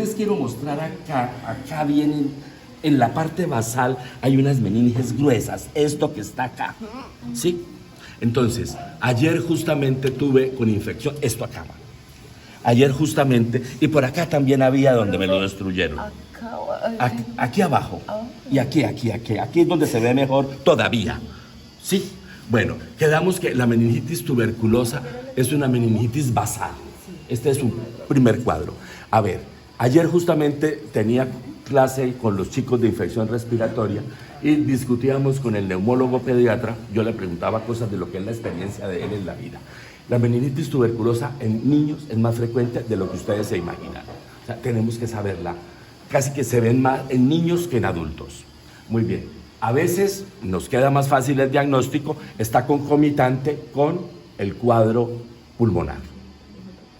Les quiero mostrar acá vienen, en la parte basal hay unas meninges gruesas, esto que está acá, ¿sí? Entonces, ayer justamente tuve con infección, esto acá, ayer justamente, y por acá también había donde me lo destruyeron. Aquí abajo, y aquí es donde se ve mejor todavía, ¿sí? Bueno, quedamos que la meningitis tuberculosa es una meningitis basal. Este es un primer cuadro. A ver, ayer justamente tenía clase con los chicos de infección respiratoria y discutíamos con el neumólogo pediatra. Yo le preguntaba cosas de lo que es la experiencia de él en la vida. La meningitis tuberculosa en niños es más frecuente de lo que ustedes se imaginan. O sea, tenemos que saberla. Casi que se ven más en niños que en adultos. Muy bien. A veces nos queda más fácil el diagnóstico, está concomitante con el cuadro pulmonar.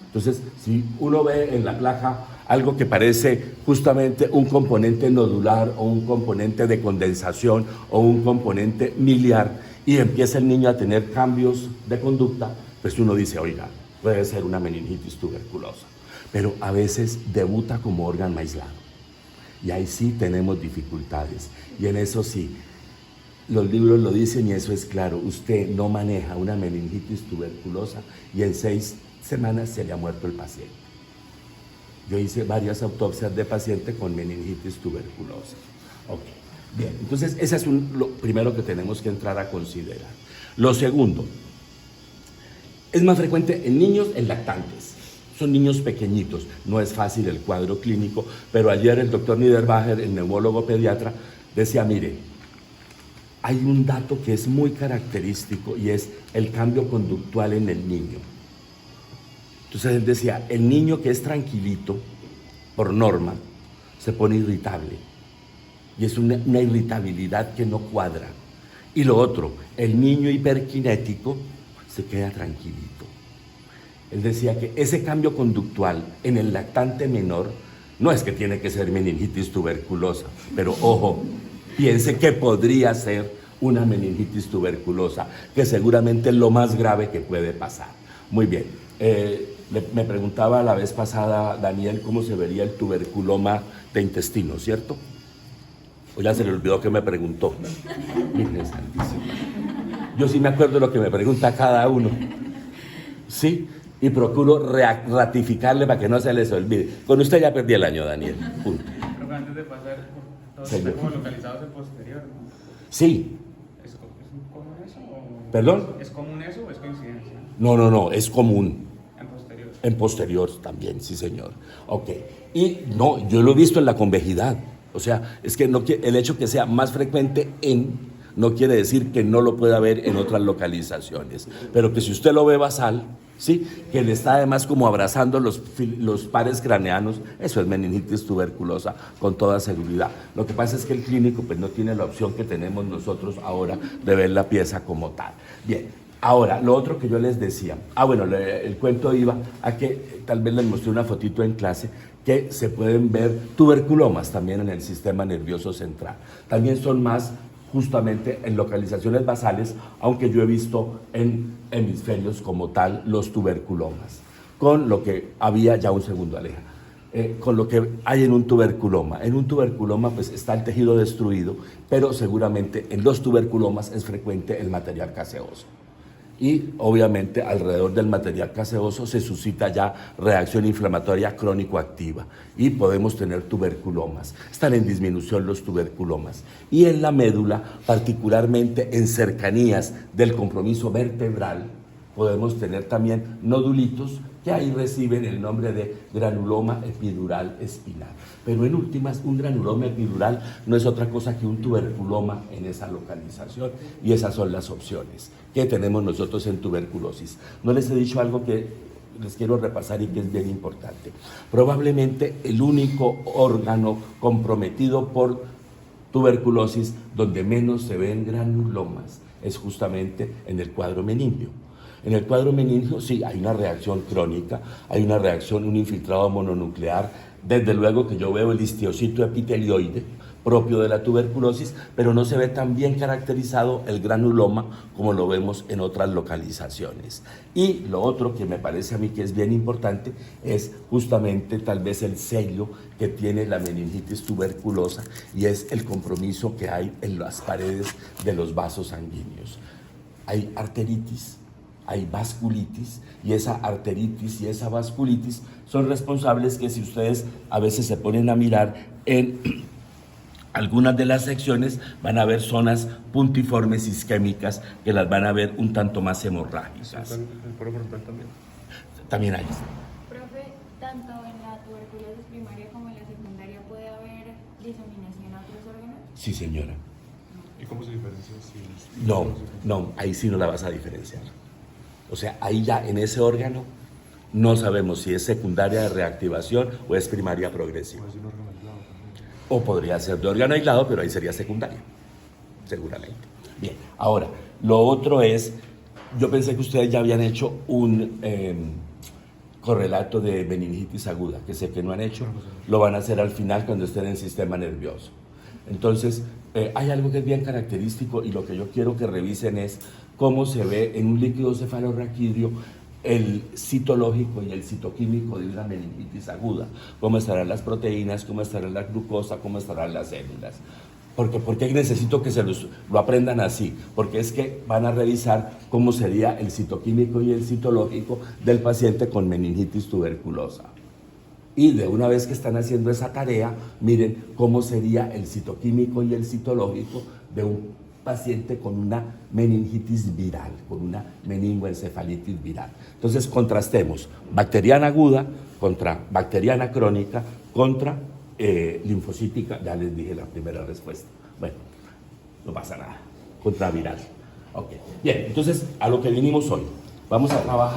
Entonces, si uno ve en la placa algo que parece justamente un componente nodular o un componente de condensación o un componente miliar y empieza el niño a tener cambios de conducta, pues uno dice, oiga, puede ser una meningitis tuberculosa. Pero a veces debuta como órgano aislado. Y ahí sí tenemos dificultades. Y en eso sí, los libros lo dicen y eso es claro. Usted no maneja una meningitis tuberculosa y en 6 semanas se le ha muerto el paciente. Yo hice varias autopsias de pacientes con meningitis tuberculosa. Ok, bien. Entonces, ese es lo primero que tenemos que entrar a considerar. Lo segundo, es más frecuente en niños, en lactantes. Son niños pequeñitos, no es fácil el cuadro clínico, pero ayer el doctor Niederbacher, el neumólogo pediatra, decía, mire, hay un dato que es muy característico y es el cambio conductual en el niño. Entonces él decía, el niño que es tranquilito, por norma, se pone irritable y es una irritabilidad que no cuadra. Y lo otro, el niño hiperkinético se queda tranquilito. Él decía que ese cambio conductual en el lactante menor no es que tiene que ser meningitis tuberculosa, pero ojo, piense que podría ser una meningitis tuberculosa, que seguramente es lo más grave que puede pasar. Muy bien, me preguntaba la vez pasada Daniel cómo se vería el tuberculoma de intestino, ¿cierto? O ya se le olvidó que me preguntó. Virgen Santísima. Yo sí me acuerdo de lo que me pregunta cada uno. ¿Sí? Y procuro ratificarle para que no se les olvide. Con usted ya perdí el año, Daniel. Punto. Pero antes de pasar, todos están como localizados en posterior, ¿no? Sí. ¿Es común eso? ¿Perdón? ¿Es común eso o es coincidencia? No, es común. En posterior. En posterior también, sí, señor. Ok. Y no, yo lo he visto en la convejidad. O sea, es que no, el hecho que sea más frecuente no quiere decir que no lo pueda ver en otras localizaciones. Pero que si usted lo ve basal, ¿sí? Que le está además como abrazando los pares craneanos, eso es meningitis tuberculosa con toda seguridad. Lo que pasa es que el clínico pues no tiene la opción que tenemos nosotros ahora de ver la pieza como tal. Bien, ahora, lo otro que yo les decía, bueno, el cuento iba a que tal vez les mostré una fotito en clase, que se pueden ver tuberculomas también en el sistema nervioso central. También son más justamente en localizaciones basales, aunque yo he visto en hemisferios como tal los tuberculomas, con lo que había ya un segundo, Aleja, con lo que hay en un tuberculoma. En un tuberculoma pues está el tejido destruido, pero seguramente en los tuberculomas es frecuente el material caseoso. Y obviamente alrededor del material caseoso se suscita ya reacción inflamatoria crónico-activa y podemos tener tuberculomas. Están en disminución los tuberculomas. Y en la médula, particularmente en cercanías del compromiso vertebral, podemos tener también nodulitos que ahí reciben el nombre de granuloma epidural espinal. Pero en últimas, un granuloma epidural no es otra cosa que un tuberculoma en esa localización y esas son las opciones que tenemos nosotros en tuberculosis. No les he dicho algo que les quiero repasar y que es bien importante. Probablemente el único órgano comprometido por tuberculosis donde menos se ven granulomas es justamente en el cuadro meningio. En el cuadro meningio sí hay una reacción crónica, hay una reacción, un infiltrado mononuclear Desde luego que yo veo el histiocito epitelioide propio de la tuberculosis, pero no se ve tan bien caracterizado el granuloma como lo vemos en otras localizaciones. Y lo otro que me parece a mí que es bien importante es justamente tal vez el sello que tiene la meningitis tuberculosa, y es el compromiso que hay en las paredes de los vasos sanguíneos. Hay arteritis, hay vasculitis, y esa arteritis y esa vasculitis son responsables que, si ustedes a veces se ponen a mirar en algunas de las secciones, van a ver zonas puntiformes isquémicas que las van a ver un tanto más hemorrágicas. ¿El poro frontal también? También hay. Profe, tanto en la tuberculosis primaria como en la secundaria puede haber diseminación a otros órganos. Sí, señora. ¿Y cómo se diferencia si No, ahí sí no la vas a diferenciar. O sea, ahí ya en ese órgano no sabemos si es secundaria de reactivación o es primaria progresiva. es un órgano aislado también? O podría ser de órgano aislado, pero ahí sería secundaria, seguramente. Bien, ahora, lo otro es, yo pensé que ustedes ya habían hecho un correlato de meningitis aguda, que sé que no han hecho, lo van a hacer al final cuando estén en sistema nervioso. Entonces, hay algo que es bien característico, y lo que yo quiero que revisen es cómo se ve en un líquido cefalorraquídeo el citológico y el citoquímico de una meningitis aguda, cómo estarán las proteínas, cómo estará la glucosa, cómo estarán las células. ¿Por qué necesito que lo aprendan así? Porque es que van a revisar cómo sería el citoquímico y el citológico del paciente con meningitis tuberculosa. Y de una vez que están haciendo esa tarea, miren cómo sería el citoquímico y el citológico de un paciente con una meningitis viral, con una meningoencefalitis viral. Entonces contrastemos bacteriana aguda contra bacteriana crónica contra linfocítica. Ya les dije la primera respuesta. Bueno, no pasa nada. Contra viral. Ok. Bien, entonces a lo que vinimos hoy. Vamos a trabajar.